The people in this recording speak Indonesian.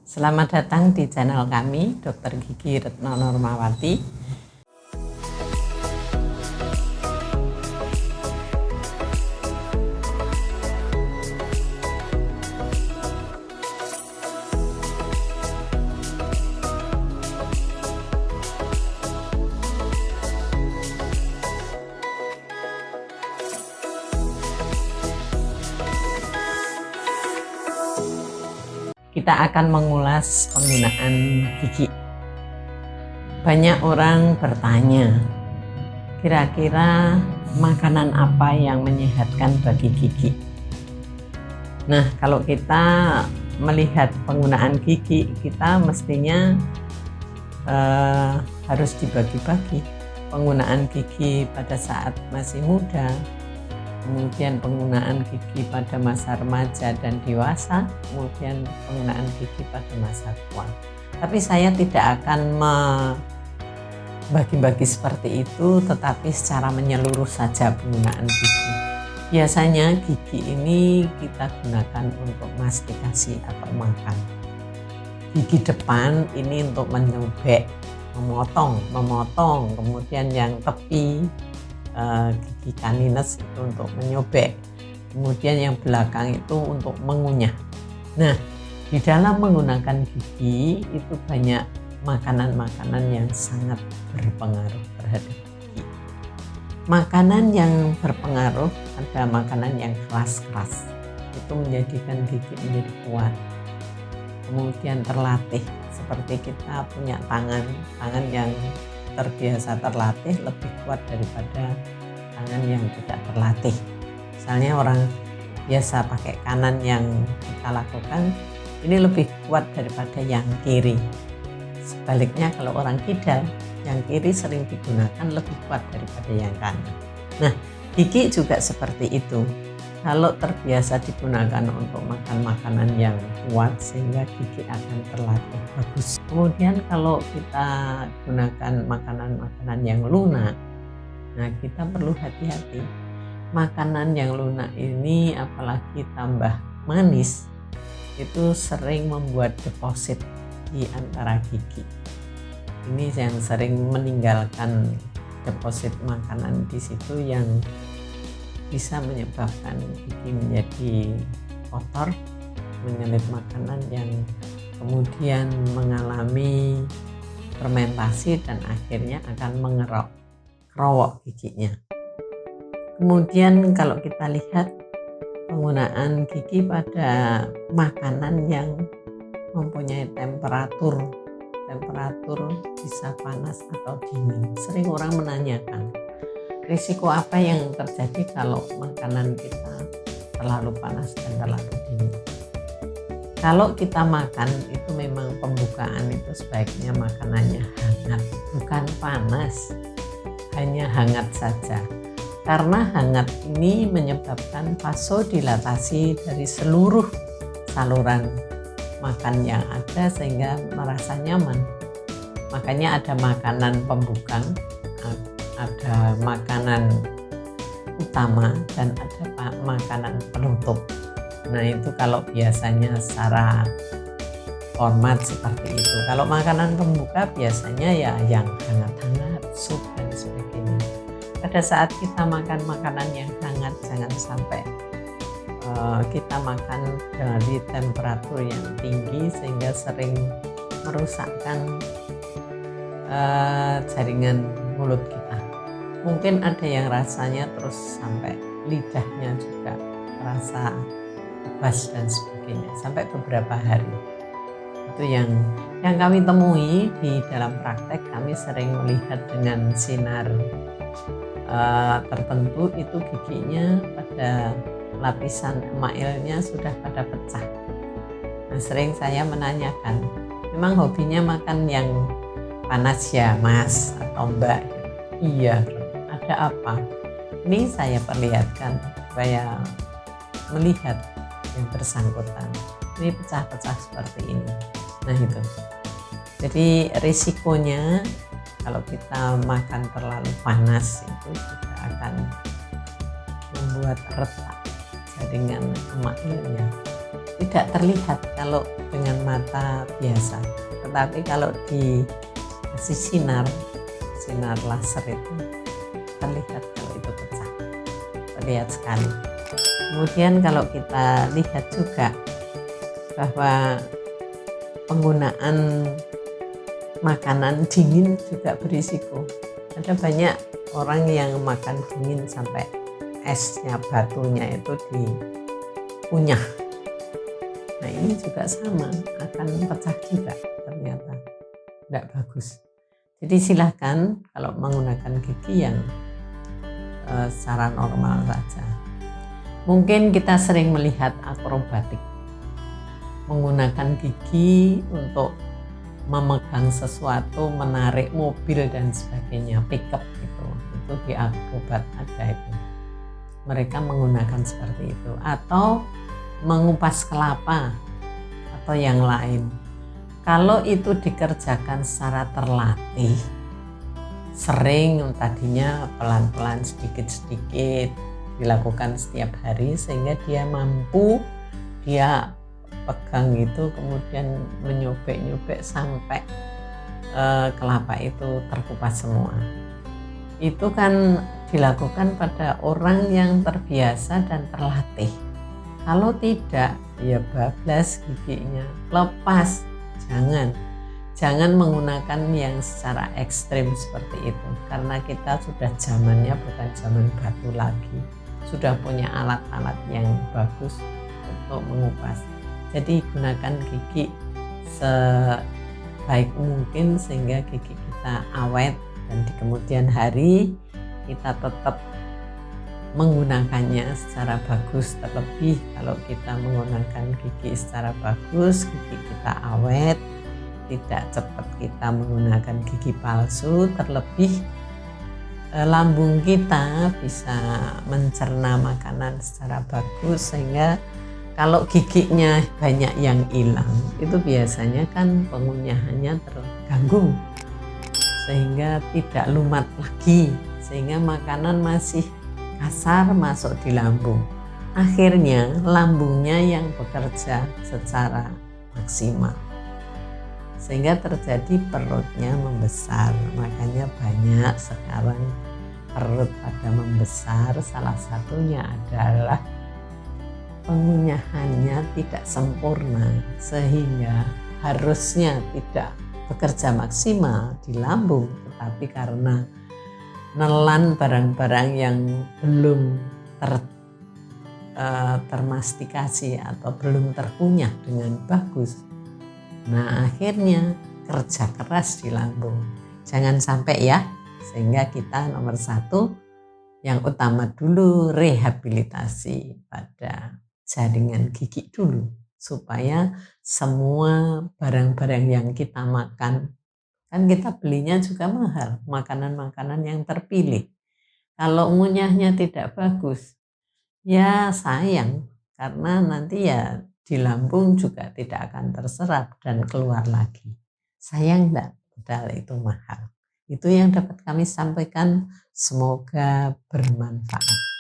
Selamat datang di channel kami, Dr. Gigi Retno Normawati. Kita akan mengulas penggunaan gigi. Banyak orang bertanya, kira-kira makanan apa yang menyehatkan bagi gigi? Nah, kalau kita melihat penggunaan gigi, kita mestinya harus dibagi-bagi. Penggunaan gigi pada saat masih muda, kemudian penggunaan gigi pada masa remaja dan dewasa, kemudian penggunaan gigi pada masa tua. Tapi saya tidak akan membagi-bagi seperti itu, tetapi secara menyeluruh saja penggunaan gigi. Biasanya gigi ini kita gunakan untuk mastikasi atau makan. Gigi depan ini untuk menyobek, memotong, kemudian yang tepi gigi canines itu untuk menyobek, kemudian yang belakang itu untuk mengunyah. Nah, di dalam menggunakan gigi itu banyak makanan-makanan yang sangat berpengaruh terhadap gigi. Makanan yang berpengaruh ada makanan yang keras-keras, itu menjadikan gigi menjadi kuat, kemudian terlatih, seperti kita punya tangan yang terbiasa terlatih lebih kuat daripada tangan yang tidak terlatih. Misalnya orang biasa pakai kanan yang kita lakukan ini lebih kuat daripada yang kiri. Sebaliknya kalau orang kidal, yang kiri sering digunakan lebih kuat daripada yang kanan. Nah, gigi juga seperti itu. Kalau terbiasa digunakan untuk makan makanan yang kuat sehingga gigi akan terlatih bagus. Kemudian kalau kita gunakan makanan-makanan yang lunak, nah kita perlu hati-hati. Makanan yang lunak ini apalagi tambah manis, itu sering membuat deposit di antara gigi. Ini yang sering meninggalkan deposit makanan di situ yang bisa menyebabkan gigi menjadi kotor, menyelip makanan yang kemudian mengalami fermentasi dan akhirnya akan kerowok giginya. Kemudian kalau kita lihat penggunaan gigi pada makanan yang mempunyai temperatur bisa panas atau dingin. Sering orang menanyakan, risiko apa yang terjadi kalau makanan kita terlalu panas dan terlalu dingin? Kalau kita makan itu memang pembukaan itu sebaiknya makanannya hangat, bukan panas, hanya hangat saja. Karena hangat ini menyebabkan vasodilatasi dari seluruh saluran makan yang ada sehingga merasa nyaman. Makanya ada makanan pembuka, ada makanan utama dan ada makanan penutup. Nah itu kalau biasanya secara format seperti itu. Kalau makanan pembuka biasanya ya yang hangat-hangat, sup dan sebagainya. Pada saat kita makan makanan yang hangat, jangan sampai kita makan dari temperatur yang tinggi sehingga sering merusakkan jaringan mulut kita. Mungkin ada yang rasanya terus sampai lidahnya juga terasa bebas dan sebagainya sampai beberapa hari. Itu yang kami temui di dalam praktek. Kami sering melihat dengan sinar tertentu itu giginya pada lapisan emailnya sudah pada pecah. Nah, sering saya menanyakan, memang hobinya makan yang panas ya Mas atau Mbak? Iya, ada apa? Ini saya perlihatkan supaya melihat yang bersangkutan. Ini pecah-pecah seperti ini. Nah itu. Jadi risikonya kalau kita makan terlalu panas itu juga akan membuat retak jaringan emailnya. tidak terlihat kalau dengan mata biasa, tetapi kalau dikasih sinar laser itu terlihat kalau itu pecah, terlihat sekali. Kemudian kalau kita lihat juga bahwa penggunaan makanan dingin juga berisiko. Ada banyak orang yang makan dingin sampai esnya, batunya itu dikunyah. Nah ini juga sama, akan pecah juga ternyata, tidak bagus. Jadi silahkan kalau menggunakan gigi yang secara normal saja. Mungkin kita sering melihat akrobatik, menggunakan gigi untuk memegang sesuatu, menarik mobil dan sebagainya, pickup itu di akrobat ada itu. Mereka menggunakan seperti itu, atau mengupas kelapa atau yang lain. Kalau itu dikerjakan secara terlatih, sering, tadinya pelan-pelan sedikit-sedikit dilakukan setiap hari sehingga dia mampu, dia pegang itu kemudian menyobek-nyobek sampai kelapa itu terkupas semua. Itu kan dilakukan pada orang yang terbiasa dan terlatih. Kalau tidak, ya bablas giginya, lepas. Jangan menggunakan yang secara ekstrim seperti itu, karena kita sudah zamannya bukan zaman batu lagi, sudah punya alat-alat yang bagus untuk mengupas. Jadi gunakan gigi sebaik mungkin sehingga gigi kita awet dan di kemudian hari kita tetap menggunakannya secara bagus. Terlebih kalau kita menggunakan gigi secara bagus, gigi kita awet, tidak cepat kita menggunakan gigi palsu. Terlebih lambung kita bisa mencerna makanan secara bagus, sehingga kalau giginya banyak yang hilang, itu biasanya kan pengunyahannya terganggu sehingga tidak lumat lagi, sehingga makanan masih kasar masuk di lambung. Akhirnya lambungnya yang bekerja secara maksimal, sehingga terjadi perutnya membesar. Makanya banyak sekarang perut pada membesar, salah satunya adalah pengunyahannya tidak sempurna, sehingga harusnya tidak bekerja maksimal di lambung, tetapi karena nelan barang-barang yang belum termastikasi atau belum terkunyah dengan bagus, nah akhirnya kerja keras di lambung. Jangan sampai ya, sehingga kita nomor satu yang utama dulu rehabilitasi pada jaringan gigi dulu, supaya semua barang-barang yang kita makan, kan kita belinya juga mahal, makanan-makanan yang terpilih. Kalau ngunyahnya tidak bagus, ya sayang, karena nanti ya di lambung juga tidak akan terserap dan keluar lagi. Sayang enggak? Padahal itu mahal. Itu yang dapat kami sampaikan, semoga bermanfaat.